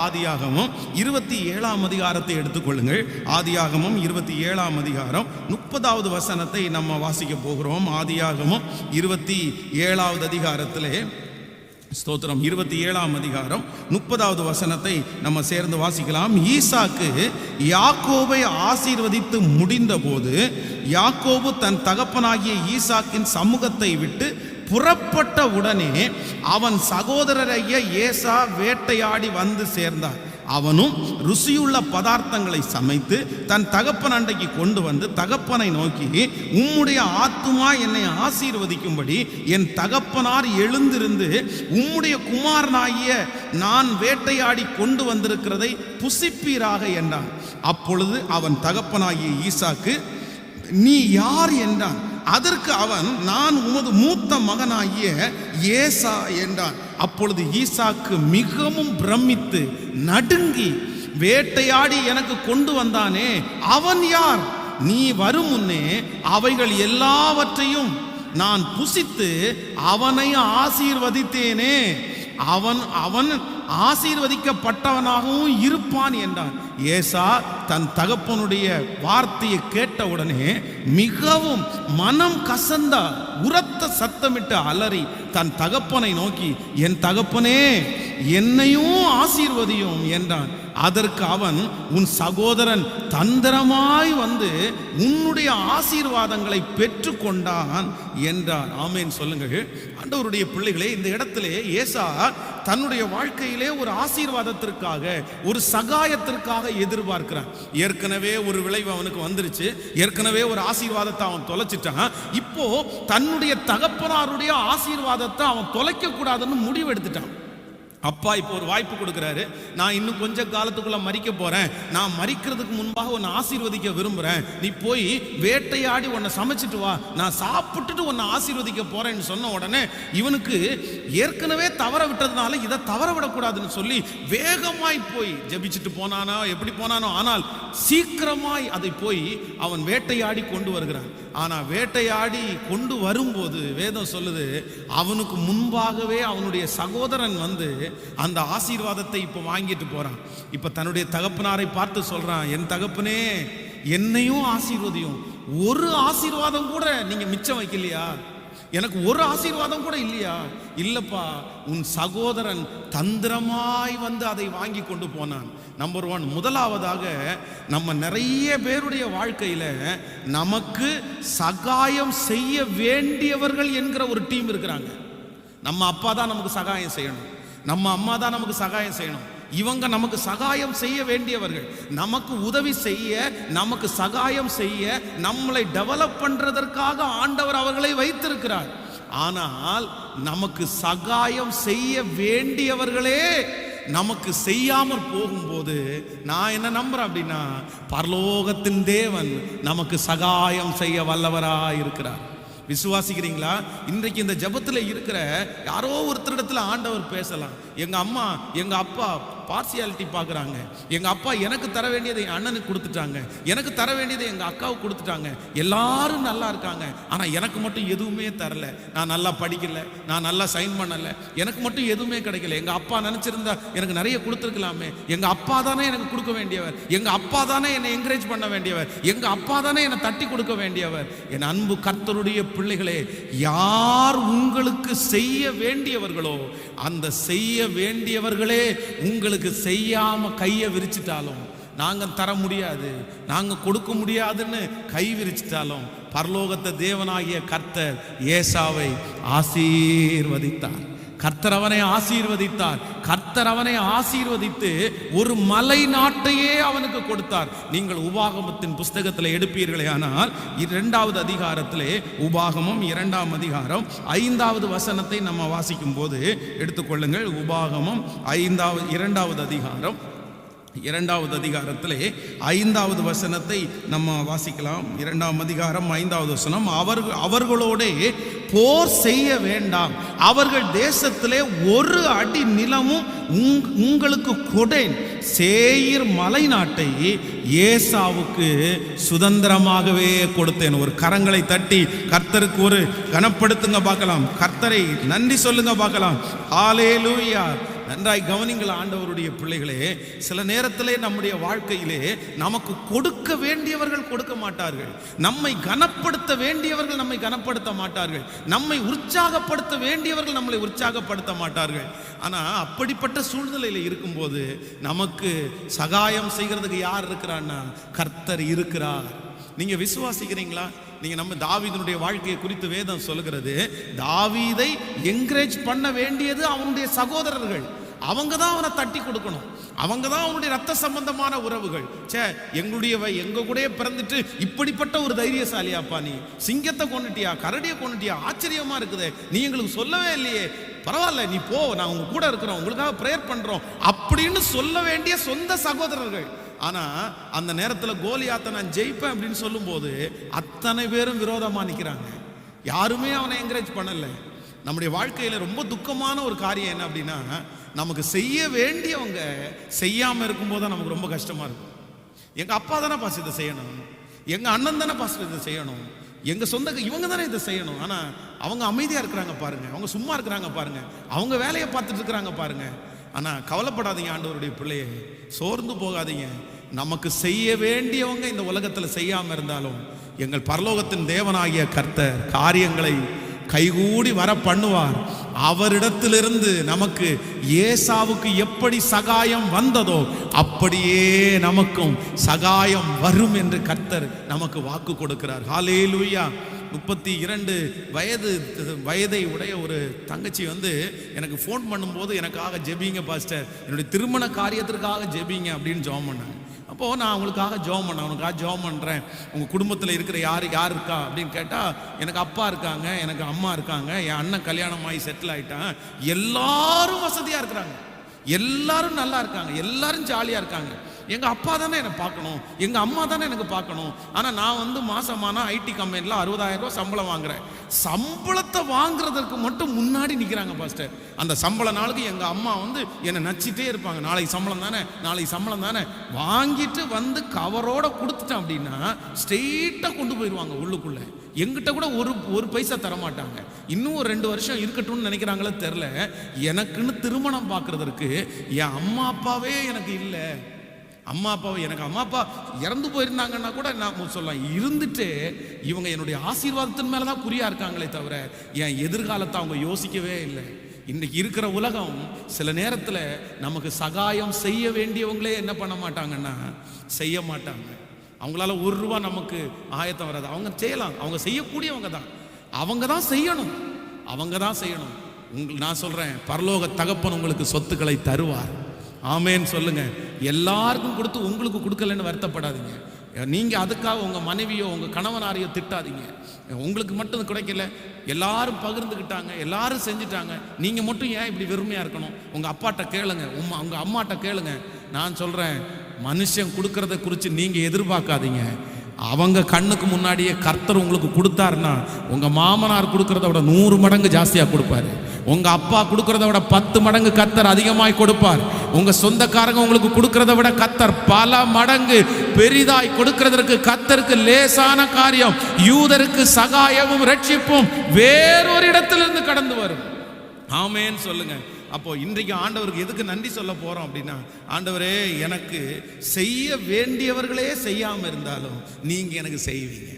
ஆதியாகமம் 27ஆம் அதிகாரத்தை எடுத்துக்கொள்ளுங்கள். ஆதியாகமம் 27ஆம் அதிகாரம் 30வது வசனத்தை நம்ம வாசிக்க போகிறோம். ஆதியாகமம் 27வது அதிகாரத்திலே ஸ்தோத்திரம் 27ஆம் அதிகாரம் 30வது வசனத்தை நம்ம சேர்ந்து வாசிக்கலாம். ஈசாக்கு யாக்கோபை ஆசீர்வதித்து முடிந்த போது யாக்கோபு தன் தகப்பனாகிய ஈசாக்கின் சமூகத்தை விட்டு புறப்பட்ட உடனே அவன் சகோதரரைய ஏசா வேட்டையாடி வந்து சேர்ந்தார். அவனும் ருசியுள்ள பதார்த்தங்களை சமைத்து தன் தகப்பன் அண்டைக்கு கொண்டு வந்து தகப்பனை நோக்கி, உம்முடைய ஆத்துமா என்னை ஆசீர்வதிக்கும்படி என் தகப்பனார் எழுந்திருந்து உம்முடைய குமாரனாகிய நான் வேட்டையாடி கொண்டு வந்திருக்கிறதை புசிப்பீராக என்றான். அப்பொழுது அவன் தகப்பனாகிய ஈசாக்கு, நீ யார் என்றான். அதற்கு அவன், நான் உமது மூத்த மகனாகிய ஏசா என்றான். அப்பொழுது ஈசாக்கு மிகவும் பிரமித்து நடுங்கி, வேட்டையாடி எனக்கு கொண்டு வந்தானே அவன் யார்? நீ வரும் முன்னே அவைகள் எல்லாவற்றையும் நான் புசித்து அவனை ஆசீர்வதித்தேனே, அவன் ஆசீர்வதிக்கப்பட்டவனாகவும் இருப்பான் என்றான். ஏசா தன் தகப்பனுடைய வார்த்தையை கேட்டவுடனே மிகவும் மனம் கசந்த உரத்த சத்தமிட்டு அலறி தன் தகப்பனை நோக்கி, என் தகப்பனே, என்னையும் ஆசீர்வதியும் என்றான். அதற்கு அவன், உன் சகோதரன் தந்திரமாய் வந்து உன்னுடைய ஆசீர்வாதங்களை பெற்று கொண்டான் என்றான். ஆமேன் சொல்லுங்கள். ஆண்டவருடைய பிள்ளைகளே, இந்த இடத்திலே ஏசா தன்னுடைய வாழ்க்கையிலே ஒரு ஆசீர்வாதத்திற்காக, ஒரு சகாயத்திற்காக எதிர்பார்க்கிறான். ஏற்கனவே ஒரு விளைவு அவனுக்கு வந்துருச்சு, ஏற்கனவே ஒரு ஆசீர்வாதத்தை அவன் தொலைச்சிட்டான். இப்போ தன்னுடைய தகப்பனாருடைய ஆசீர்வாதத்தை அவன் தொலைக்க கூடாதுன்னு முடிவு எடுத்துட்டான். அப்பா இப்போ ஒரு வாய்ப்பு கொடுக்குறாரு, நான் இன்னும் கொஞ்ச காலத்துக்குள்ள மரிக்க போறேன், நான் மரிக்கிறதுக்கு முன்பாக உன்னை ஆசீர்வதிக்க விரும்புறேன், நீ போய் வேட்டையாடி உன்னை சமைச்சிட்டு வா, நான் சாப்பிட்டுட்டு உன்னை ஆசீர்வதிக்க போறேன்னு சொன்ன உடனே இவனுக்கு ஏற்கனவே தவற விட்டதுனால இதை தவற விடக்கூடாதுன்னு சொல்லி வேகமாய் போய் ஜெபிச்சுட்டு போனானோ எப்படி போனானோ, ஆனால் சீக்கிரமாய் அதை போய் அவன் வேட்டையாடி கொண்டு வருகிறான். ஆனா வேட்டையாடி கொண்டு வரும்போது வேதம் சொல்லுது, அவனுக்கு முன்பாகவே அவனுடைய சகோதரன் வந்து அந்த ஆசீர்வாதத்தை இப்ப வாங்கிட்டு போறான். இப்ப தன்னுடைய தகப்பனாரை பார்த்து சொல்றான், என் தகப்பனே, என்னையும் ஆசீர்வதியும், ஒரு ஆசீர்வாதம் கூட நீங்க மிச்சம் வைக்கலையா? எனக்கு ஒரு ஆசீர்வாதம் கூட இல்லையா? இல்லப்பா, உன் சகோதரன் தந்திரமாய் வந்து அதை வாங்கி கொண்டு போனான். நம்பர் 1, முதலாவதாக நம்ம நிறைய பேருடைய வாழ்க்கையில நமக்கு சகாயம் செய்ய வேண்டியவர்கள் என்கிற ஒரு டீம் இருக்கிறாங்க. நம்ம அப்பா தான் நமக்கு சகாயம் செய்யணும், நம்ம அம்மா தான் நமக்கு சகாயம் செய்யணும். இவங்க நமக்கு சகாயம் செய்ய வேண்டியவர்கள், நமக்கு உதவி செய்ய, நமக்கு சகாயம் செய்ய, நம்மளை டெவலப் பண்றதற்காக ஆண்டவர் அவர்களை வைத்திருக்கிறார். ஆனால் நமக்கு சகாயம் செய்ய வேண்டியவர்களே நமக்கு செய்யாமற் போகும்போது நான் என்ன நம்புறேன் அப்படின்னா, பரலோகத்தின் தேவன் நமக்கு சகாயம் செய்ய வல்லவராய் இருக்கிறார். விசுவாசிக்கிறீங்களா? இன்றைக்கு இந்த ஜெபத்தில் இருக்கிற யாரோ ஒருத்தரிடத்துல ஆண்டவர் பேசலாம். எங்க அம்மா எங்க அப்பா பார்சியாலிட்டி பார்க்குறாங்க, எங்கள் அப்பா எனக்கு தர வேண்டியதை என் அண்ணனுக்கு கொடுத்துட்டாங்க, எனக்கு தர வேண்டியதை எங்கள் அக்காவுக்கு கொடுத்துட்டாங்க, எல்லாரும் நல்லா இருக்காங்க, ஆனால் எனக்கு மட்டும் எதுவுமே தரல, நான் நல்லா படிக்கல, நான் நல்லா சைன் பண்ணலை, எனக்கு மட்டும் எதுவுமே கிடைக்கல. எங்கள் அப்பா நினச்சிருந்தா எனக்கு நிறைய கொடுத்துருக்கலாமே, எங்கள் அப்பா தானே எனக்கு கொடுக்க வேண்டியவர், எங்கள் அப்பா தானே என்னை என்கரேஜ் பண்ண வேண்டியவர், எங்கள் அப்பா தானே என்னை தட்டி கொடுக்க வேண்டியவர். என் அன்பு கர்த்தருடைய பிள்ளைகளே, யார் உங்களுக்கு செய்ய வேண்டியவர்களோ அந்த செய்ய வேண்டியவர்களே உங்களுக்கு செய்யாம கையை விரிச்சிட்டாலும், நாங்க தர முடியாது, நாங்க கொடுக்க முடியாதுன்னு கை விரிச்சிட்டாலும், பரலோகத்தை தேவனாகிய கர்த்தர் ஏசாவை ஆசீர்வதித்தார். கர்த்தர் அவனை ஆசீர்வதித்தார். கர்த்தர் அவனை ஆசீர்வதித்து ஒரு மலை நாட்டையே அவனுக்கு கொடுத்தார். நீங்கள் உபாகமத்தின் புஸ்தகத்தில் எடுப்பீர்களே ஆனால் 2வது அதிகாரத்திலே, உபாகமம் 2ஆம் அதிகாரம் 5வது வசனத்தை நம்ம வாசிக்கும் போது எடுத்துக்கொள்ளுங்கள். உபாகமம் 2வது அதிகாரம் 2வது அதிகாரத்திலே 5வது வசனத்தை நம்ம வாசிக்கலாம். 2ஆம் அதிகாரம் 5வது வசனம், அவர்களோடே போர் செய்ய வேண்டாம், அவர்கள் தேசத்திலே ஒரு அடி நிலமும் உங்களுக்கு கொடேன், சேயீர் மலை நாட்டை ஏசாவுக்கு சுதந்திரமாகவே கொடுத்தேன். ஒரு கரங்களை தட்டி கர்த்தருக்கு ஒரு கனப்படுத்துங்க பார்க்கலாம், கர்த்தரை நன்றி சொல்லுங்க பார்க்கலாம். ஹல்லேலூயா. நன்றாய் கவனிங்கள் ஆண்டவருடைய பிள்ளைகளே. சில நேரத்திலே நம்முடைய வாழ்க்கையிலே நமக்கு கொடுக்க வேண்டியவர்கள் கொடுக்க மாட்டார்கள், நம்மை கனப்படுத்த வேண்டியவர்கள் நம்மை கனப்படுத்த மாட்டார்கள், நம்மை உற்சாகப்படுத்த வேண்டியவர்கள் நம்மளை உற்சாகப்படுத்த மாட்டார்கள். ஆனால் அப்படிப்பட்ட சூழ்நிலையில் இருக்கும்போது நமக்கு சகாயம் செய்கிறதுக்கு யார் இருக்கிறான்னா கர்த்தர் இருக்கிறார். நீங்க விசுவாசிக்கிறீங்களா? நீங்க நம்ம தாவீதுனுடைய வாழ்க்கையை குறித்து வேதம் சொல்லுகிறது, தாவீதை என்கரேஜ் பண்ண வேண்டியது அவனுடைய சகோதரர்கள். அவங்க தான் அவனை தட்டி கொடுக்கணும், அவங்க தான் அவனுடைய ரத்த சம்பந்தமான உறவுகள். எங்க கூட பிறந்துட்டு இப்படிப்பட்ட ஒரு தைரியசாலியாப்பா, நீ சிங்கத்தை கொண்டுட்டியா, கரடியை கொண்டுட்டியா, ஆச்சரியமா இருக்குது, நீ எங்களுக்கு சொல்லவே இல்லையே, பரவாயில்ல நீ போ, நான் உங்க கூட இருக்கிறோம், உங்களுக்காக பிரேயர் பண்றோம் அப்படின்னு சொல்ல வேண்டிய சொந்த சகோதரர்கள். ஆனா அந்த நேரத்தில் கோலியாத்தை நான் ஜெயிப்பேன் அப்படின்னு சொல்லும் போது அத்தனை பேரும் விரோதமா நிக்கிறாங்க, யாருமே அவனை என்கரேஜ் பண்ணல. நம்முடைய வாழ்க்கையில ரொம்ப துக்கமான ஒரு காரியம் என்ன அப்படின்னா, நமக்கு செய்ய வேண்டியவங்க செய்யாம இருக்கும்போது தான் நமக்கு ரொம்ப கஷ்டமா இருக்கும். எங்க அப்பா தானே பாஸ் இதை செய்யணும், எங்க அண்ணன் தானே பாஸ் இதை செய்யணும், எங்க சொந்த இவங்க தானே இதை செய்யணும், ஆனா அவங்க அமைதியா இருக்கிறாங்க பாருங்க, அவங்க சும்மா இருக்கிறாங்க பாருங்க, அவங்க வேலையை பார்த்துட்டு இருக்கிறாங்க பாருங்க. ஆனா கவலைப்படாதீங்க ஆண்டவருடைய பிள்ளையே, சோர்ந்து போகாதீங்க. நமக்கு செய்ய வேண்டியவங்க இந்த உலகத்தில் செய்யாம இருந்தாலும் எங்கள் பரலோகத்தின் தேவனாகிய கர்த்தர் காரியங்களை கைகூடி வர பண்ணுவார். அவரிடத்திலிருந்து நமக்கு ஏசாவுக்கு எப்படி சகாயம் வந்ததோ அப்படியே நமக்கும் சகாயம் வரும் என்று கர்த்தர் நமக்கு வாக்கு கொடுக்கிறார். ஹல்லேலூயா. 32 வயதை உடைய ஒரு தங்கச்சி எனக்கு ஃபோன் பண்ணும்போது எனக்காக ஜெபிங்க பாஸ்டர், என்னுடைய திருமண காரியத்திற்காக ஜெபிங்க அப்படின்னு ஜெபம் பண்ணாங்க. அப்போது நான் அவங்களுக்காக ஜெபம் பண்ணேன், அவனுக்காக ஜெபம் பண்ணுறேன். உங்கள் குடும்பத்தில் இருக்கிற யார் இருக்கா அப்படின்னு கேட்டால் எனக்கு அப்பா இருக்காங்க, எனக்கு அம்மா இருக்காங்க, என் அண்ணன் கல்யாணம் ஆகி செட்டில் ஆகிட்டான், எல்லாரும் வசதியாக இருக்கிறாங்க, எல்லாரும் நல்லா இருக்காங்க, எல்லாரும் ஜாலியாக இருக்காங்க. எங்கள் அப்பா தானே என்னை பார்க்கணும், எங்கள் அம்மா தானே எனக்கு பார்க்கணும். ஆனால் நான் மாசமான ஐடி கம்பெனியில் 60,000 ரூபா சம்பளம் வாங்குறேன். சம்பளத்தை வாங்குறதுக்கு மட்டும் முன்னாடி நிற்கிறாங்க பாஸ்டர். அந்த சம்பள நாளுக்கு எங்கள் அம்மா என்னை நச்சிட்டே இருப்பாங்க, நாளைக்கு சம்பளம் தானே, நாளைக்கு சம்பளம் தானே, வாங்கிட்டு கவரோட கொடுத்துட்டேன் அப்படின்னா ஸ்ட்ரெயிட்டாக கொண்டு போயிடுவாங்க உள்ளுக்குள்ளே. எங்கிட்ட கூட ஒரு பைசா தரமாட்டாங்க. இன்னும் ஒரு 2 வருஷம் இருக்கட்டும்னு நினைக்கிறாங்களே தெரில. எனக்குன்னு திருமணம் பார்க்கறதற்கு என் அம்மா அப்பாவே எனக்கு இல்லை. அம்மா அப்பா இறந்து போயிருந்தாங்கன்னா கூட நான் சொல்லலாம், இருந்துட்டு இவங்க என்னுடைய ஆசீர்வாதத்தின் மேலே தான் குறியா இருக்காங்களே தவிர என் எதிர்காலத்தை அவங்க யோசிக்கவே இல்லை. இன்னைக்கு இருக்கிற உலகம் சில நேரத்தில் நமக்கு சகாயம் செய்ய வேண்டியவங்களே என்ன பண்ண மாட்டாங்கன்னா செய்ய மாட்டாங்க. அவங்களால 1 ரூபா நமக்கு ஆயத்தம் வராது. அவங்க செய்யலாம், அவங்க செய்யக்கூடியவங்க தான், அவங்க தான் செய்யணும், அவங்க தான் செய்யணும். நான் சொல்றேன், பரலோக தகப்பன் உங்களுக்கு சொத்துக்களை தருவார். ஆமேன்னு சொல்லுங்க. எல்லாருக்கும் கொடுத்து உங்களுக்கு கொடுக்கலன்னு வருத்தப்படாதீங்க. நீங்க அதுக்காக உங்க மனைவியோ உங்க கணவனாரையோ திட்டாதீங்க. உங்களுக்கு மட்டும் கிடைக்கல, எல்லாரும் பகிர்ந்துக்கிட்டாங்க, எல்லாரும் செஞ்சுட்டாங்க, நீங்க மட்டும் ஏன் இப்படி வெறுமையா இருக்கணும்? உங்க அப்பாட்ட கேளுங்க, உங்க அம்மாட்ட கேளுங்க. நான் சொல்றேன், மனுஷன் கொடுக்கறத குறித்து நீங்க எதிர்பார்க்காதீங்க. அவங்க கண்ணுக்கு முன்னாடியே கர்த்தர் உங்களுக்கு கொடுத்தாருன்னா உங்க மாமனார் கொடுக்கறத விட 100 மடங்கு ஜாஸ்தியா கொடுப்பாரு. உங்க அப்பா கொடுக்கறத விட 10 மடங்கு கர்த்தர் அதிகமாய் கொடுப்பார். உங்க சொந்தக்காரங்க உங்களுக்கு கொடுக்கறத விட கர்த்தர் பல மடங்கு பெரிதாய் கொடுக்கிறதற்கு கர்த்தருக்கு லேசான காரியம். யூதருக்கு சகாயமும் ரட்சிப்பும் வேறொரு இடத்திலிருந்து கடந்து வரும். ஆமேன்னு சொல்லுங்க. அப்போ இன்றைக்கு ஆண்டவருக்கு எதுக்கு நன்றி சொல்ல போறோம் அப்படின்னா, ஆண்டவரே எனக்கு செய்ய வேண்டியவர்களே செய்யாம இருந்தாலும் நீங்க எனக்கு செய்வீங்க.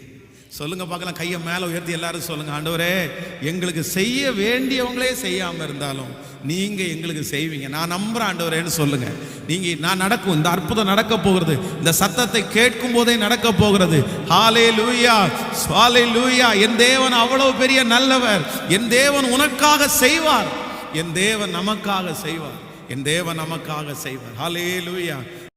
சொல்லுங்க பார்க்கலாம், கையை மேல உயர்த்தி எல்லாரும் சொல்லுங்க, ஆண்டவரே எங்களுக்கு செய்ய வேண்டியவங்களே செய்யாம இருந்தாலும் நீங்க எங்களுக்கு செய்வீங்க. நான் நம்புறேன் ஆண்டவரேன்னு சொல்லுங்க. நீங்க நான் நடக்கும், இந்த அற்புதம் நடக்க போகிறது, இந்த சத்தத்தை கேட்கும் போதே நடக்க போகிறது. ஹல்லேலூயா, ஹல்லேலூயா. என் தேவன் அவ்வளவு பெரிய நல்லவர். என் தேவன் உனக்காக செய்வார், என் தேவன் நமக்காக செய்வார், என் தேவன் நமக்காக செய்வார். ஹல்லேலூயா.